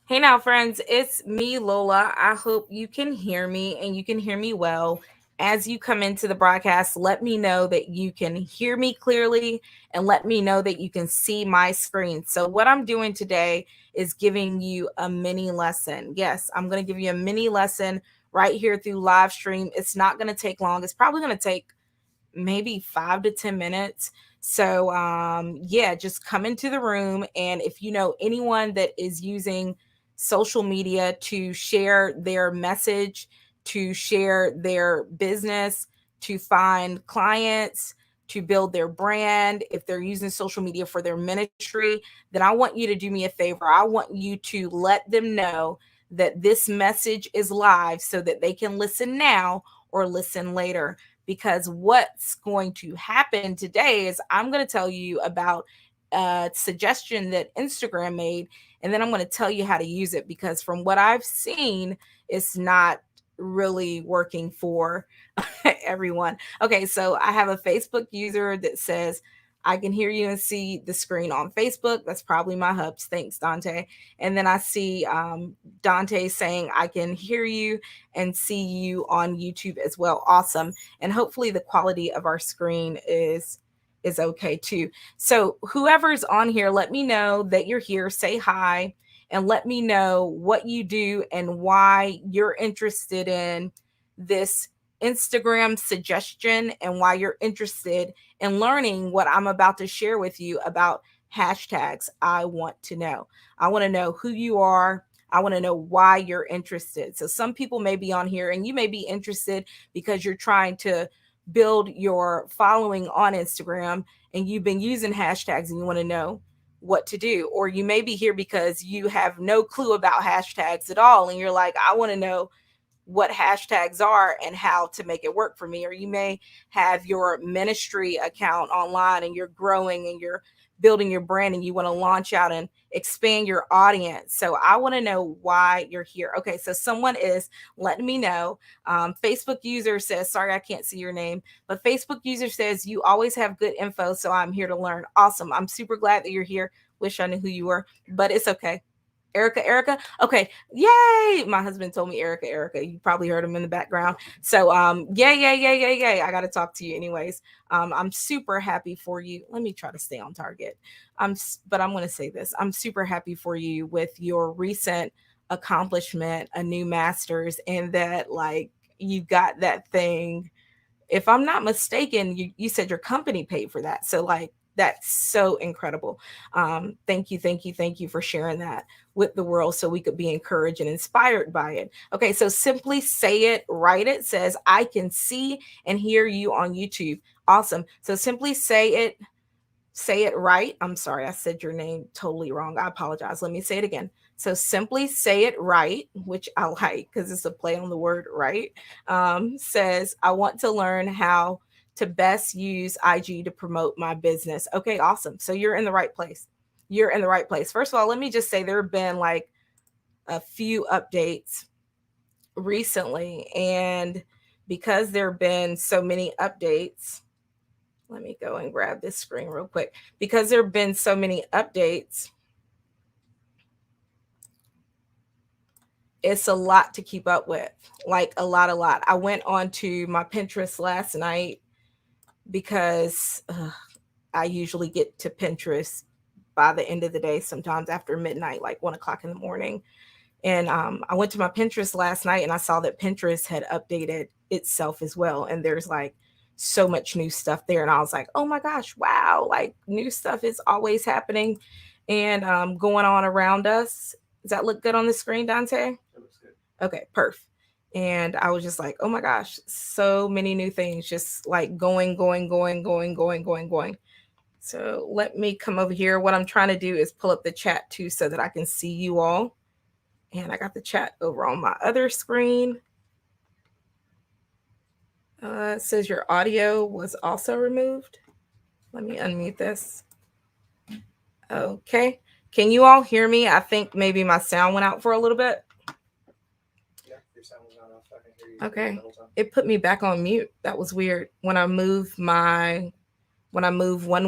Hey now, friends, it's me, Lola. I hope you can hear me and you can hear me well. As you come into the broadcast, let me know that you can hear me clearly and let me know that you can see my screen. So, what I'm doing today is giving you a mini lesson. Yes, I'm going to give you a mini lesson right here through live stream. It's not going to take long, it's probably going to take maybe 5 to 10 minutes. So yeah, just come into the room, and if you know anyone that is using social media to share their message, to share their business, to find clients, to build their brand, if they're using social media for their ministry, then I want you to do me a favor. I want you to let them know that this message is live so that they can listen now or listen later, because what's going to happen today is I'm going to tell you about a suggestion that Instagram made, and then I'm going to tell you how to use it, because from what I've seen, it's not really working for everyone. Okay, so I have a Facebook user that says, I can hear you and see the screen on Facebook. That's probably my hubs. Thanks, Dante. And then I see Dante saying, I can hear you and see you on YouTube as well. Awesome. And hopefully the quality of our screen is okay too. So whoever's on here, let me know that you're here. Say hi and let me know what you do and why you're interested in this Instagram suggestion and why you're interested in learning what I'm about to share with you about hashtags. I want to know. I want to know who you are. I want to know why you're interested. So some people may be on here and you may be interested because you're trying to build your following on Instagram and you've been using hashtags and you want to know what to do. Or you may be here because you have no clue about hashtags at all and you're like, I want to know what hashtags are and how to make it work for me. Or you may have your ministry account online and you're growing and you're building your brand and you want to launch out and expand your audience. So I want to know why you're here. Okay, so someone is letting me know. Facebook user says, sorry, I can't see your name, but Facebook user says, you always have good info, so I'm here to learn. Awesome. I'm super glad that you're here. Wish I knew who you were, but it's okay. Erica. Okay. Yay. My husband told me Erica. You probably heard him in the background. So yay. I gotta talk to you anyways. I'm super happy for you. Let me try to stay on target. But I'm gonna say this. I'm super happy for you with your recent accomplishment, a new master's, and that like you got that thing. If I'm not mistaken, you said your company paid for that. So like that's so incredible. Thank you for sharing that with the world so we could be encouraged and inspired by it. Okay, so simply say it, write it, says, I can see and hear you on YouTube. Awesome. So simply say it right. I'm sorry, I said your name totally wrong. I apologize. Let me say it again. So simply say it right, which I like because it's a play on the word right. Says, I want to learn how to best use IG to promote my business. Okay, awesome. So you're in the right place. You're in the right place. First of all, let me just say there have been like a few updates recently. And because there have been so many updates, let me go and grab this screen real quick. Because there have been so many updates, it's a lot to keep up with. Like a lot. I went on to my Pinterest last night because I usually get to Pinterest by the end of the day, sometimes after midnight, like 1 o'clock in the morning. And I went to my Pinterest last night and I saw that Pinterest had updated itself as well. And there's like so much new stuff there. And I was like, oh my gosh, wow, like new stuff is always happening and going on around us. Does that look good on the screen, Dante? It looks good. Okay, perfect. And I was just like, oh my gosh, so many new things, just like going. So let me come over here. What I'm trying to do is pull up the chat too so that I can see you all. And I got the chat over on my other screen. It says your audio was also removed. Let me unmute this. Okay. Can you all hear me? I think maybe my sound went out for a little bit. Yeah, your sound was not off. I can hear you Okay. the whole time. It put me back on mute. That was weird. When I move one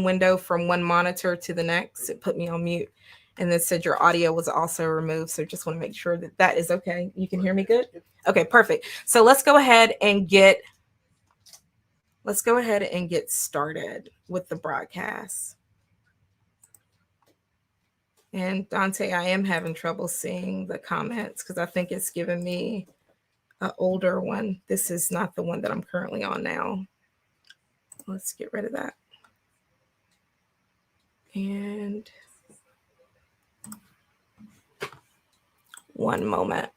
window from one monitor to the next, it put me on mute. And then said your audio was also removed. So just want to make sure that that is okay. You can hear me good? Okay, perfect. So let's go ahead and get started with the broadcast. And Dante, I am having trouble seeing the comments because I think it's giving me an older one. This is not the one that I'm currently on now. Let's get rid of that. And one moment.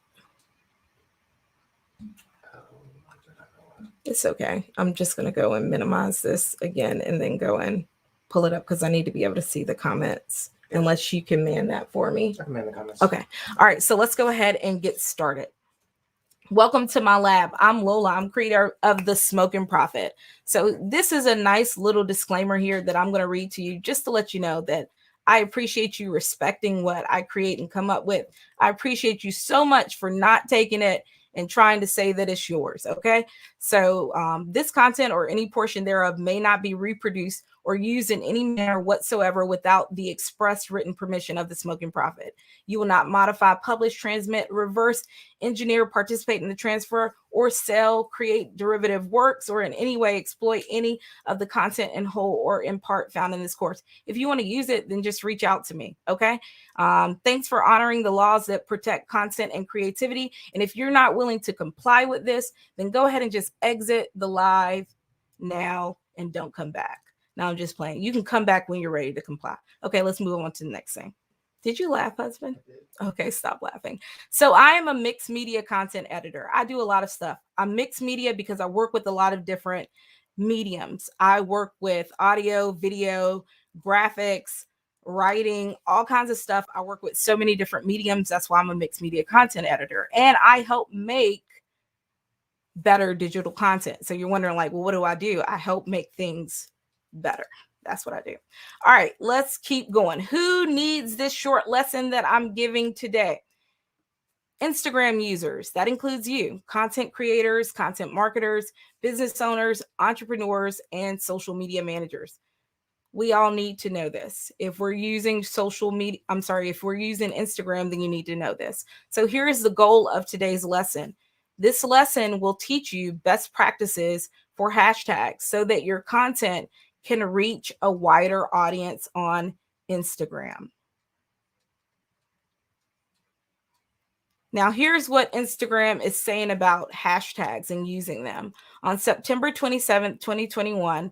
It's okay. I'm just going to go and minimize this again and then go and pull it up because I need to be able to see the comments. Yeah. Unless you can man that for me. I can man the comments. Okay. All right. So let's go ahead and get started. Welcome to my lab. I'm Lola. I'm creator of The Smoking Prophet. So this is a nice little disclaimer here that I'm going to read to you just to let you know that I appreciate you respecting what I create and come up with. I appreciate you so much for not taking it and trying to say that it's yours. Okay. So this content or any portion thereof may not be reproduced or used in any manner whatsoever without the express written permission of The Smoking Prophet. You will not modify, publish, transmit, reverse engineer, participate in the transfer, or sell, create derivative works, or in any way exploit any of the content in whole or in part found in this course. If you want to use it, then just reach out to me. Okay. Thanks for honoring the laws that protect content and creativity. And if you're not willing to comply with this, then go ahead and just exit the live now and don't come back. Now I'm just playing. You can come back when you're ready to comply. Okay, let's move on to the next thing. Did you laugh, husband? Okay, stop laughing. So I am a mixed media content editor. I do a lot of stuff. I'm mixed media because I work with a lot of different mediums. I work with audio, video, graphics, writing, all kinds of stuff. I work with so many different mediums. That's why I'm a mixed media content editor. And I help make better digital content. So you're wondering like, well, what do? I help make things better. That's what I do. All right, let's keep going. Who needs this short lesson that I'm giving today? Instagram users. That includes you, content creators, content marketers, business owners, entrepreneurs, and social media managers. We all need to know this. If we're using if we're using Instagram, then you need to know this. So here's the goal of today's lesson. This lesson will teach you best practices for hashtags so that your content can reach a wider audience on Instagram. Now, here's what Instagram is saying about hashtags and using them. On September 27th, 2021,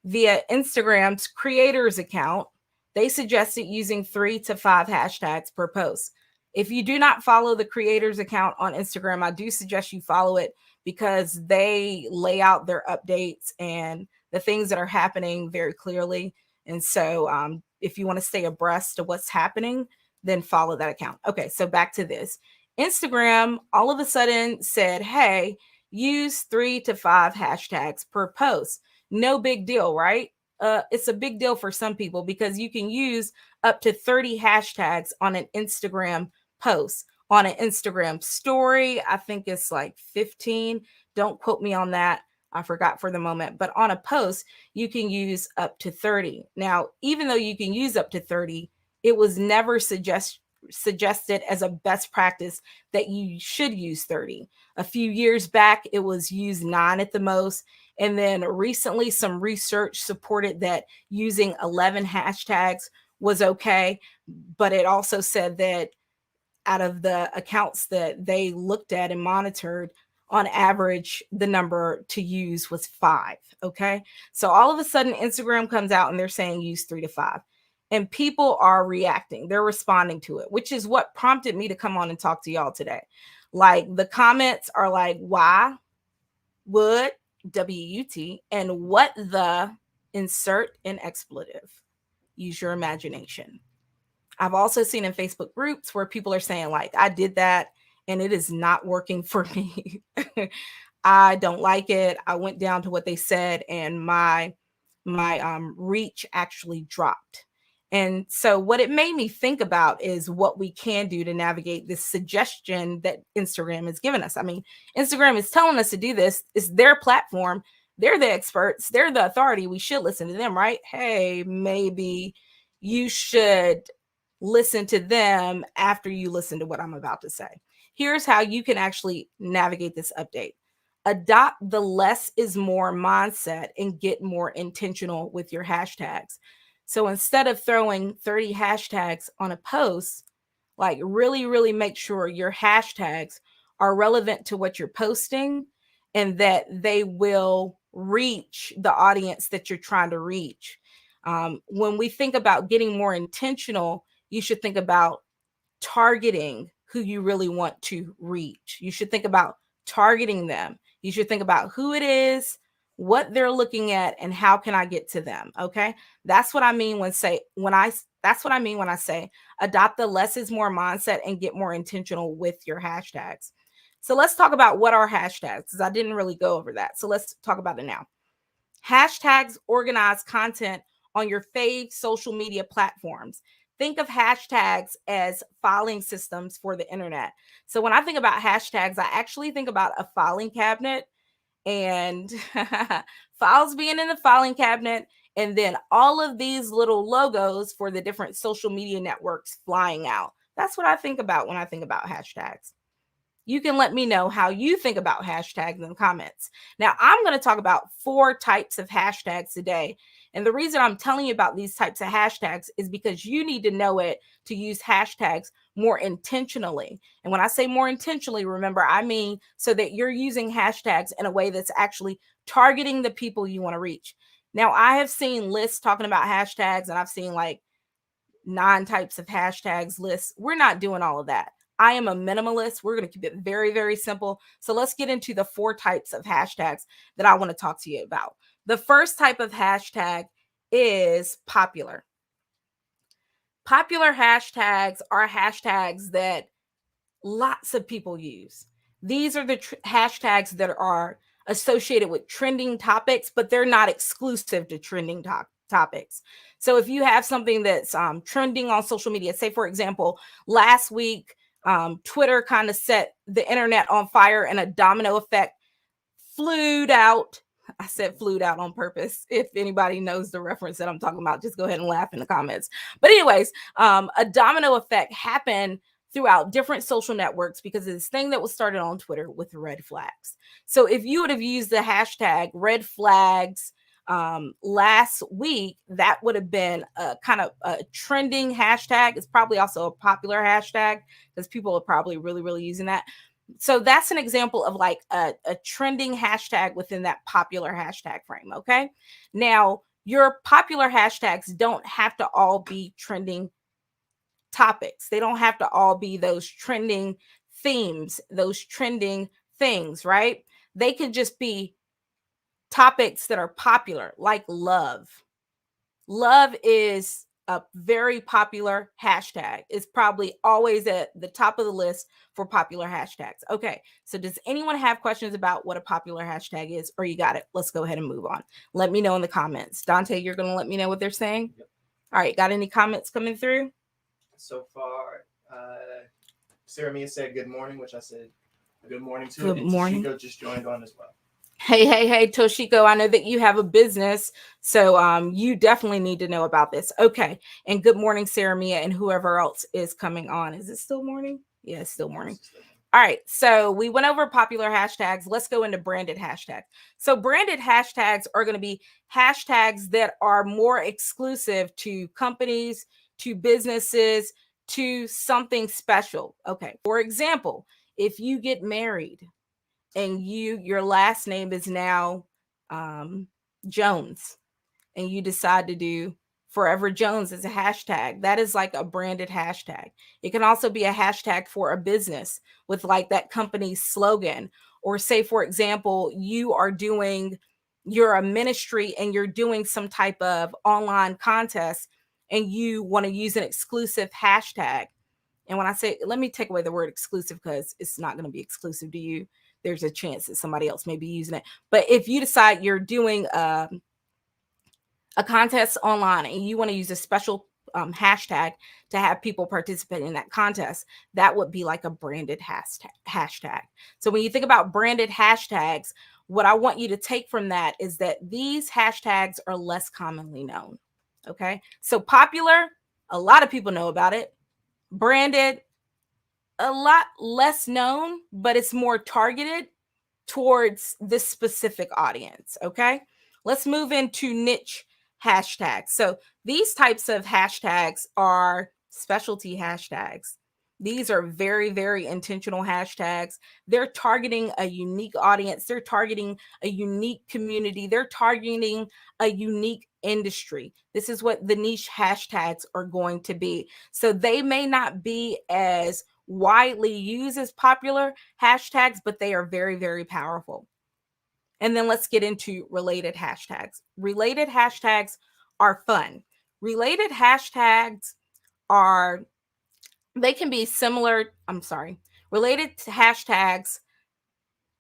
via Instagram's creators account, they suggested using 3 to 5 hashtags per post. If you do not follow the creators account on Instagram, I do suggest you follow it because they lay out their updates and the things that are happening very clearly. And so if you want to stay abreast of what's happening, then follow that account. Okay, so back to this. Instagram all of a sudden said, hey, use 3 to 5 hashtags per post. No big deal, right? It's a big deal for some people because you can use up to 30 hashtags on an Instagram post. On an Instagram story, I think it's like 15. Don't quote me on that. I forgot for the moment. But on a post, you can use up to 30. Now, even though you can use up to 30, it was never suggested as a best practice that you should use 30. A few years back, it was used 9 at the most. And then recently, some research supported that using 11 hashtags was okay. But it also said that out of the accounts that they looked at and monitored, on average, the number to use was 5. Okay. So all of a sudden, Instagram comes out and they're saying use 3 to 5. And people are reacting. They're responding to it, which is what prompted me to come on and talk to y'all today. Like the comments are like, why would WUT and what the insert an expletive. Use your imagination. I've also seen in Facebook groups where people are saying like, I did that and it is not working for me. I don't like it. I went down to what they said and my reach actually dropped. And so what it made me think about is what we can do to navigate this suggestion that Instagram has given us. I mean, Instagram is telling us to do this. It's their platform. They're the experts. They're the authority. We should listen to them, right? Hey, maybe you should listen to them after you listen to what I'm about to say. Here's how you can actually navigate this update. Adopt the less is more mindset and get more intentional with your hashtags. So instead of throwing 30 hashtags on a post, like really make sure your hashtags are relevant to what you're posting and that they will reach the audience that you're trying to reach. When we think about getting more intentional, you should think about targeting who you really want to reach. You should think about targeting them. You should think about who it is, what they're looking at, and how can I get to them. Okay. That's what I mean that's what I mean when I say adopt the less is more mindset and get more intentional with your hashtags. So let's talk about what are hashtags, because I didn't really go over that. So let's talk about it now. Hashtags organize content on your fave social media platforms. Think of hashtags as filing systems for the internet. So when I think about hashtags, I actually think about a filing cabinet and files being in the filing cabinet, and then all of these little logos for the different social media networks flying out. That's what I think about when I think about hashtags. You can let me know how you think about hashtags in the comments. Now, I'm going to talk about 4 types of hashtags today. And the reason I'm telling you about these types of hashtags is because you need to know it to use hashtags more intentionally. And when I say more intentionally, remember, I mean so that you're using hashtags in a way that's actually targeting the people you want to reach. Now, I have seen lists talking about hashtags, and I've seen like 9 types of hashtags lists. We're not doing all of that. I am a minimalist. We're going to keep it very simple. So let's get into the 4 types of hashtags that I want to talk to you about. The first type of hashtag is popular. Popular hashtags are hashtags that lots of people use. These are the hashtags that are associated with trending topics, but they're not exclusive to trending topics. So if you have something that's trending on social media, say, for example, last week, Twitter kind of set the internet on fire and a domino effect flew out. I said flew out on purpose. If anybody knows the reference that I'm talking about, just go ahead and laugh in the comments. But anyways, a domino effect happened throughout different social networks because of this thing that was started on Twitter with red flags. So if you would have used the hashtag red flags last week, that would have been a kind of a trending hashtag. It's probably also a popular hashtag because people are probably really using that. So that's an example of like a trending hashtag within that popular hashtag frame. Okay. Now, your popular hashtags don't have to all be trending topics. They don't have to all be those trending themes, those trending things, right? They can just be topics that are popular, like love. Love is a very popular hashtag. It's probably always at the top of the list for popular hashtags. Okay, so does anyone have questions about what a popular hashtag is, or you got it? Let's go ahead and move on. Let me know in the comments. Dante, you're going to let me know what they're saying? Yep. All right, got any comments coming through? So far, Sarah Mia said good morning, which I said good morning to. Good morning. Toshiko just joined on as well. Hey, Toshiko, I know that you have a business, so you definitely need to know about this. Okay, and good morning, Sarah Mia, and whoever else is coming on. Is it still morning? Yeah, it's still morning. All right, so we went over popular hashtags. Let's go into branded hashtags. So branded hashtags are going to be hashtags that are more exclusive to companies, to businesses, to something special. Okay, for example, if you get married and your last name is now Jones, and you decide to do Forever Jones as a hashtag, that is like a branded hashtag. It can also be a hashtag for a business with like that company's slogan. Or say, for example, you're a ministry and you're doing some type of online contest and you want to use an exclusive hashtag. And when I say, let me take away the word exclusive because it's not going to be exclusive to you. There's a chance that somebody else may be using it. But if you decide you're doing a contest online and you want to use a special hashtag to have people participate in that contest, that would be like a branded hashtag. So when you think about branded hashtags, what I want you to take from that is that these hashtags are less commonly known. Okay. So popular, A lot of people know about it. Branded, a lot less known, but it's more targeted towards this specific audience. Okay. Let's move into niche hashtags. So these types of hashtags are specialty hashtags. These are very, very intentional hashtags. They're targeting a unique audience. They're targeting a unique community. They're targeting a unique industry. This is what the niche hashtags are going to be. So they may not be as widely used as popular hashtags, but they are very, very powerful. And then let's get into related hashtags. Related hashtags are fun. Related hashtags are, they can be similar. Related hashtags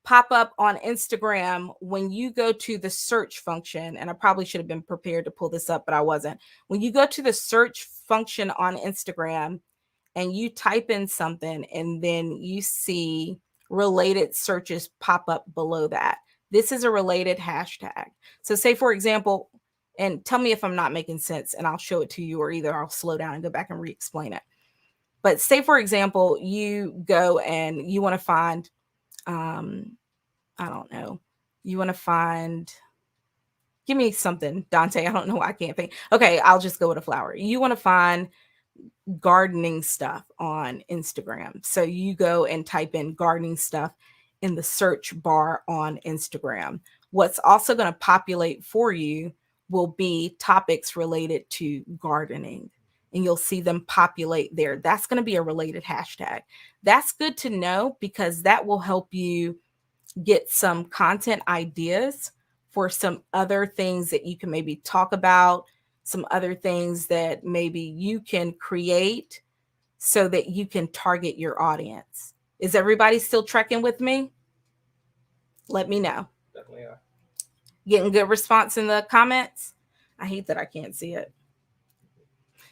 pop up on Instagram when you go to the search function. And I probably should have been prepared to pull this up, but I wasn't. When you go to the search function on Instagram, and you type in something and then you see related searches pop up below that. This is a related hashtag. So say, for example, and tell me if I'm not making sense and I'll show it to you, or either I'll slow down and go back and re-explain it. But say, for example, you go and you want to find, I don't know, you want to find, give me something, Dante. I don't know why I can't think. Okay, I'll just go with a flower. You want to find gardening stuff on Instagram. So you go and type in gardening stuff in the search bar on Instagram. What's also going to populate for you will be topics related to gardening, and you'll see them populate there. That's going to be a related hashtag. That's good to know because that will help you get some content ideas for some other things that you can maybe talk about, some other things that maybe you can create so that you can target your audience. Is everybody still trekking with me? Let me know. Definitely are. Getting good response in the comments? I hate that I can't see it.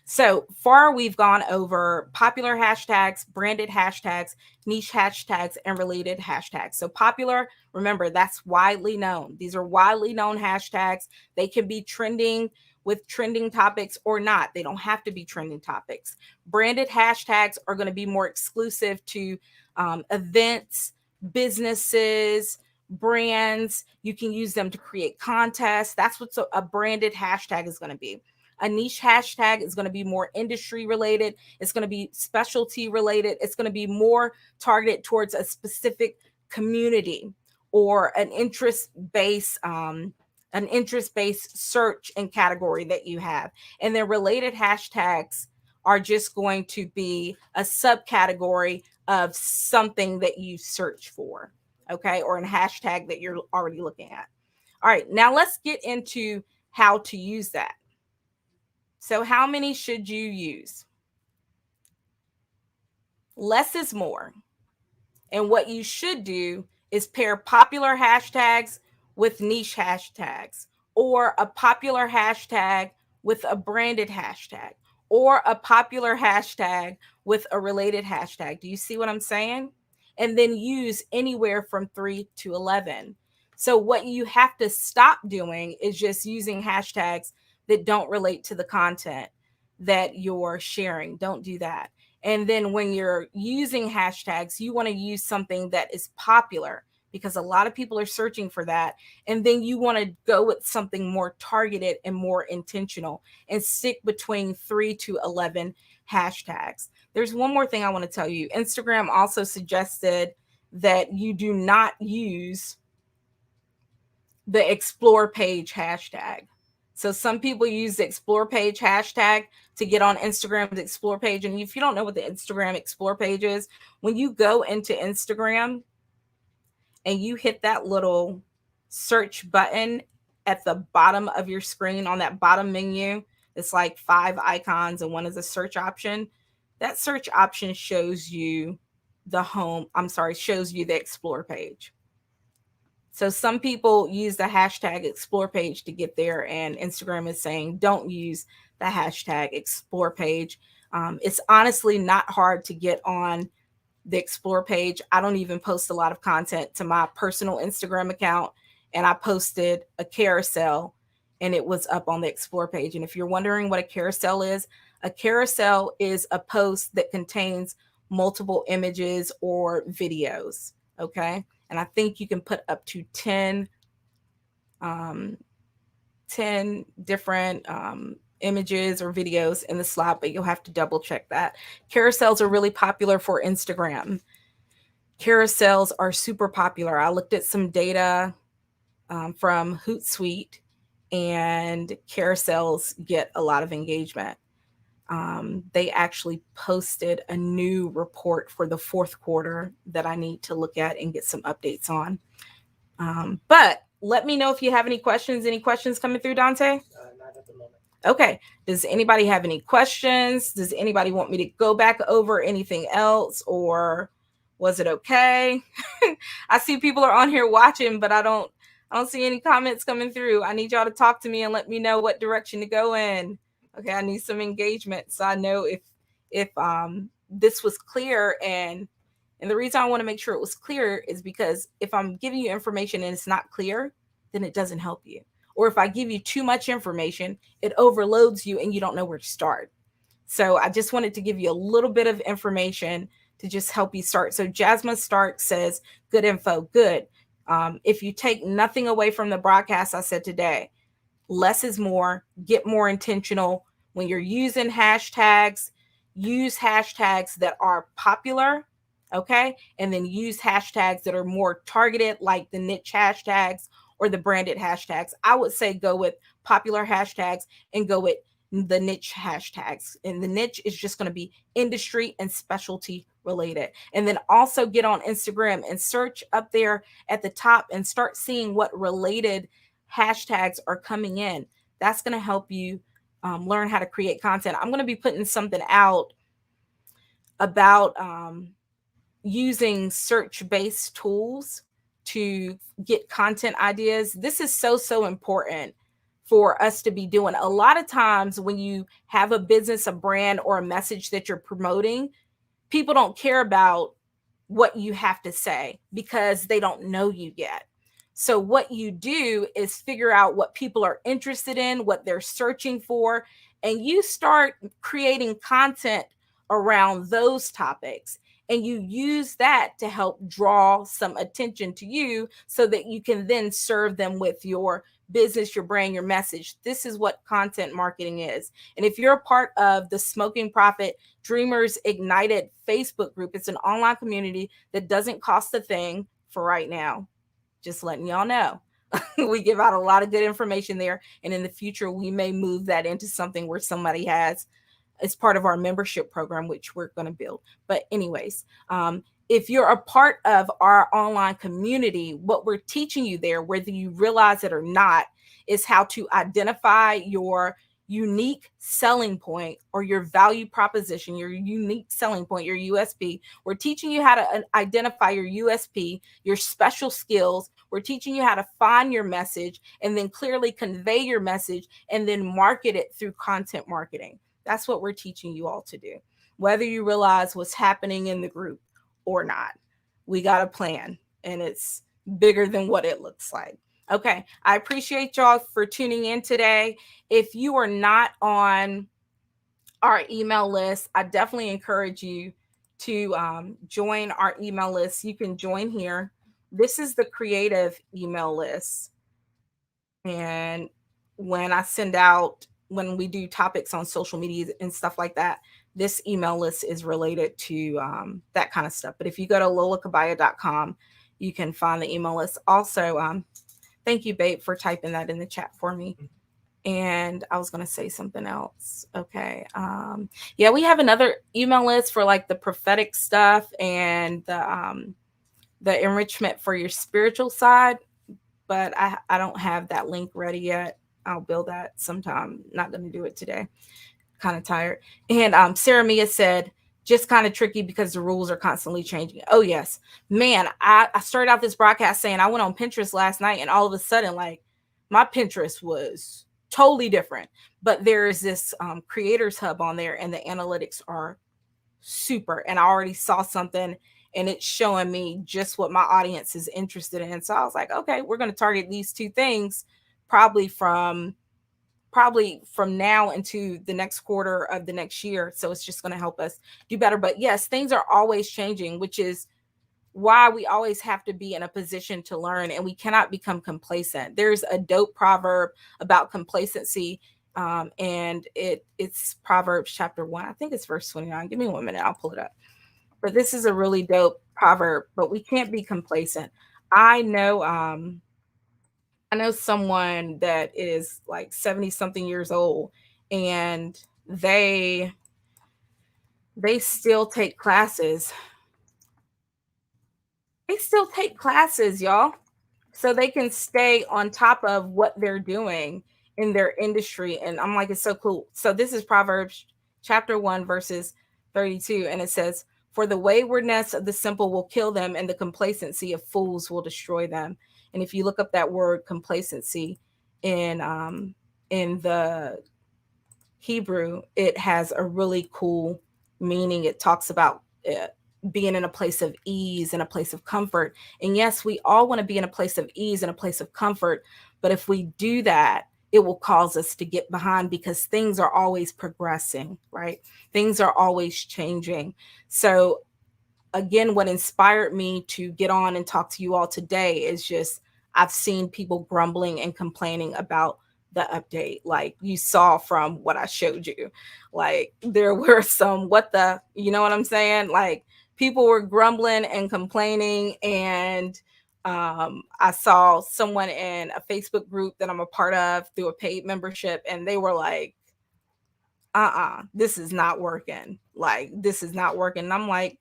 So far, we've gone over popular hashtags, branded hashtags, niche hashtags, and related hashtags. So popular, remember, that's widely known. These are widely known hashtags. They can be trending with trending topics or not. They don't have to be trending topics. Branded hashtags are going to be more exclusive to events, businesses, brands. You can use them to create contests. That's what a branded hashtag is going to be. A niche hashtag is going to be more industry related. It's going to be specialty related. It's going to be more targeted towards a specific community or an interest-based search and category that you have. And then related hashtags are just going to be a subcategory of something that you search for, okay, or a hashtag that you're already looking at. All right, now let's get into how to use that. So how many should you use? Less is more. And what you should do is pair popular hashtags with niche hashtags, or a popular hashtag with a branded hashtag, or a popular hashtag with a related hashtag. Do you see what I'm saying? And then use anywhere from 3 to 11. So what you have to stop doing is just using hashtags that don't relate to the content that you're sharing. Don't do that. And then when you're using hashtags, you want to use something that is popular because a lot of people are searching for that. And then you want to go with something more targeted and more intentional and stick between 3 to 11 hashtags. There's one more thing I want to tell you. Instagram also suggested that you do not use the explore page hashtag. So some people use the explore page hashtag to get on Instagram's explore page. And if you don't know what the Instagram explore page is, when you go into Instagram and you hit that little search button at the bottom of your screen on that bottom menu, it's like 5 icons and one is a search option. That search option shows you shows you the explore page. So some people use the hashtag explore page to get there, and Instagram is saying don't use the hashtag explore page. It's honestly not hard to get on the explore page. I don't even post a lot of content to my personal Instagram account, and I posted a carousel and it was up on the explore page. And if you're wondering what a carousel is, A carousel is a post that contains multiple images or videos. Okay. And I think you can put up to 10, um, 10 different images or videos in the slot, but you'll have to double check that. Carousels are really popular for Instagram. Carousels are super popular. I looked at some data from Hootsuite, and carousels get a lot of engagement. They actually posted a new report for the fourth quarter that I need to look at and get some updates on. But let me know if you have any questions. Any questions coming through, Dante? Not at the moment. Okay. Does anybody have any questions? Does anybody want me to go back over anything else, or was it okay? I see people are on here watching, but I don't see any comments coming through. I need y'all to talk to me and let me know what direction to go in. Okay, I need some engagement so I know if this was clear, and the reason I want to make sure it was clear is because if I'm giving you information and it's not clear, then it doesn't help you. Or if I give you too much information, it overloads you and you don't know where to start. So I just wanted to give you a little bit of information to just help you start. So Jasmine Stark says, good info, good. If you take nothing away from the broadcast I said today, less is more, get more intentional. When you're using hashtags, use hashtags that are popular, okay? And then use hashtags that are more targeted, like the niche hashtags or the branded hashtags. I would say go with popular hashtags and go with the niche hashtags. And the niche is just going to be industry and specialty related. And then also get on Instagram and search up there at the top and start seeing what related hashtags are coming in. That's going to help you learn how to create content. I'm going to be putting something out about using search-based tools to get content ideas. This is so important for us to be doing. A lot of times when you have a business, a brand, or a message that you're promoting, people don't care about what you have to say because they don't know you yet. So what you do is figure out what people are interested in, what they're searching for, and you start creating content around those topics. And you use that to help draw some attention to you so that you can then serve them with your business, your brand, your message. This is what content marketing is. And if you're a part of the Smoking Profit Dreamers Ignited Facebook group, it's an online community that doesn't cost a thing for right now. Just letting y'all know. We give out a lot of good information there. And in the future, we may move that into something where somebody has, it's part of our membership program, which we're going to build. But anyways, if you're a part of our online community, what we're teaching you there, whether you realize it or not, is how to identify your unique selling point or your value proposition, your unique selling point, your USP. We're teaching you how to identify your USP, your special skills. We're teaching you how to find your message and then clearly convey your message and then market it through content marketing. That's what we're teaching you all to do, whether you realize what's happening in the group or not. We got a plan, and it's bigger than what it looks like. Okay, I appreciate y'all for tuning in today. If you are not on our email list, I definitely encourage you to join our email list. You can join here. This is the creative email list. And when I send out, when we do topics on social media and stuff like that, this email list is related to that kind of stuff. But if you go to lolakabaya.com, you can find the email list. Also, thank you, babe, for typing that in the chat for me. And I was going to say something else. Okay. Yeah, we have another email list for like the prophetic stuff and the enrichment for your spiritual side. But I don't have that link ready yet. I'll build that sometime. Not going to do it today. Kind of tired. And Sarah Mia said, just kind of tricky because the rules are constantly changing. Oh, yes. Man, I started out this broadcast saying I went on Pinterest last night, and all of a sudden, like, my Pinterest was totally different. But there is this creators hub on there, and the analytics are super. And I already saw something, and it's showing me just what my audience is interested in. So I was like, okay, we're going to target these two things probably from probably from now into the next quarter of the next year. So it's just going to help us do better. But yes, things are always changing, which is why we always have to be in a position to learn, and we cannot become complacent. There's a dope proverb about complacency, and it's Proverbs chapter 1. I think it's verse 29. Give me 1 minute, I'll pull it up. But this is a really dope proverb. But we can't be complacent. I know I know someone that is like 70 something years old, and they they still take classes. They still take classes, y'all, so they can stay on top of what they're doing in their industry. And I'm like, it's so cool. So this is Proverbs chapter 1, verses 32. And it says, for the waywardness of the simple will kill them, and the complacency of fools will destroy them. And if you look up that word complacency in the Hebrew, it has a really cool meaning. It talks about being in a place of ease and a place of comfort. And yes, we all want to be in a place of ease and a place of comfort. But if we do that, it will cause us to get behind, because things are always progressing, right? Things are always changing. So again, what inspired me to get on and talk to you all today is just I've seen people grumbling and complaining about the update. Like you saw from what I showed you, like there were some you know what I'm saying? Like people were grumbling and complaining, and I saw someone in a Facebook group that I'm a part of through a paid membership, and they were like, this is not working. Like this is not working. And I'm like,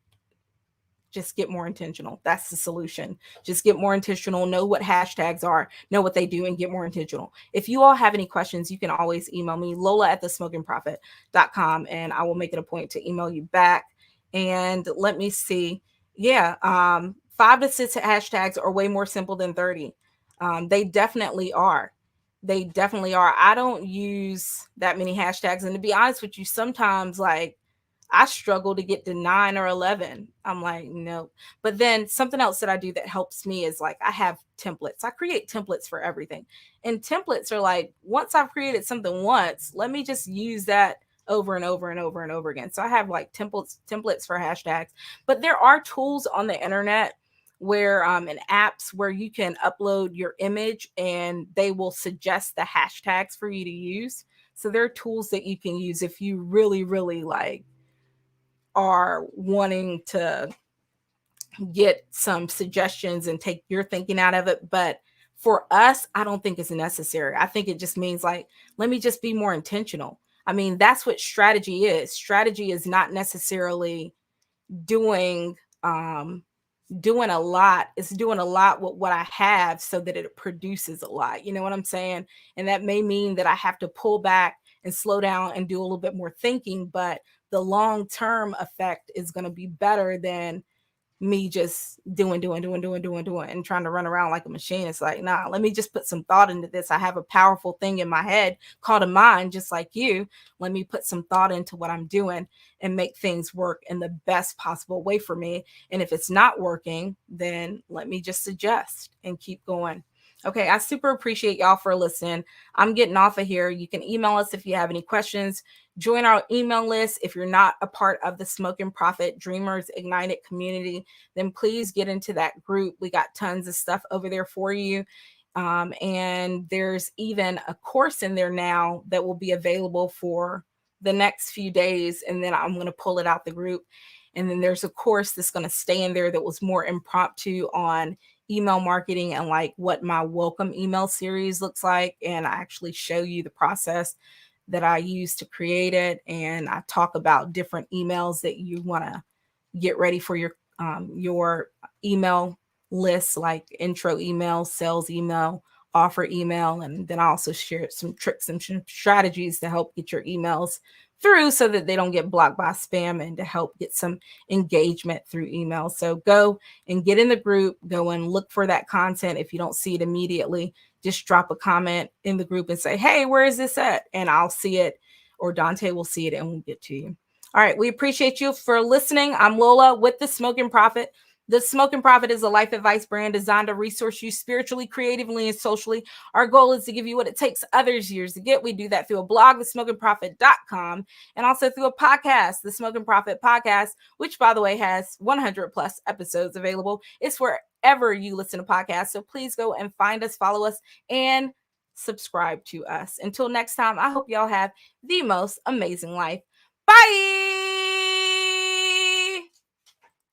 just get more intentional. That's the solution. Just get more intentional, know what hashtags are, know what they do, and get more intentional. If you all have any questions, you can always email me, lola@thesmokingprophet.com, and I will make it a point to email you back. And let me see. Yeah, 5 to 6 hashtags are way more simple than 30. They definitely are. They definitely are. I don't use that many hashtags. And to be honest with you, sometimes like I struggle to get to 9 or 11. I'm like, nope. But then something else that I do that helps me is like I have templates. I create templates for everything. And templates are like, once I've created something once, let me just use that over and over and over and over again. So I have like templates for hashtags. But there are tools on the internet where and apps where you can upload your image and they will suggest the hashtags for you to use. So there are tools that you can use if you really, really like are wanting to get some suggestions and take your thinking out of it. But for us, I don't think it's necessary. I think it just means like, let me just be more intentional. I mean, that's what strategy is. Strategy is not necessarily doing doing a lot. It's doing a lot with what I have so that it produces a lot. You know what I'm saying? And that may mean that I have to pull back and slow down and do a little bit more thinking, but the long term effect is going to be better than me just doing and trying to run around like a machine. It's like, nah, let me just put some thought into this. I have a powerful thing in my head called a mind, just like you. Let me put some thought into what I'm doing and make things work in the best possible way for me. And if it's not working, then let me just suggest and keep going. Okay, I super appreciate y'all for listening. I'm getting off of here. You can email us if you have any questions. Join our email list. If you're not a part of the Smoking Prophet Dreamers Ignited community, then please get into that group. We got tons of stuff over there for you. And there's even a course in there now that will be available for the next few days. And then I'm going to pull it out the group. And then there's a course that's going to stay in there that was more impromptu on email marketing and like what my welcome email series looks like. And I actually show you the process that I use to create it. And I talk about different emails that you want to get ready for your email list, like intro email, sales email, offer email. And then I also share some tricks and strategies to help get your emails through so that they don't get blocked by spam, and to help get some engagement through email. So go and get in the group, go and look for that content. If you don't see it immediately, just drop a comment in the group and say, hey, where is this at? And I'll see it, or Dante will see it, and we'll get to you. All right. We appreciate you for listening. I'm Lola with the Smoking Prophet. The Smoking Profit is a life advice brand designed to resource you spiritually, creatively, and socially. Our goal is to give you what it takes others years to get. We do that through a blog, thesmokingprofit.com, and also through a podcast, the Smoking Profit Podcast, which, by the way, has 100 plus episodes available. It's wherever you listen to podcasts. So please go and find us, follow us, and subscribe to us. Until next time, I hope y'all have the most amazing life. Bye.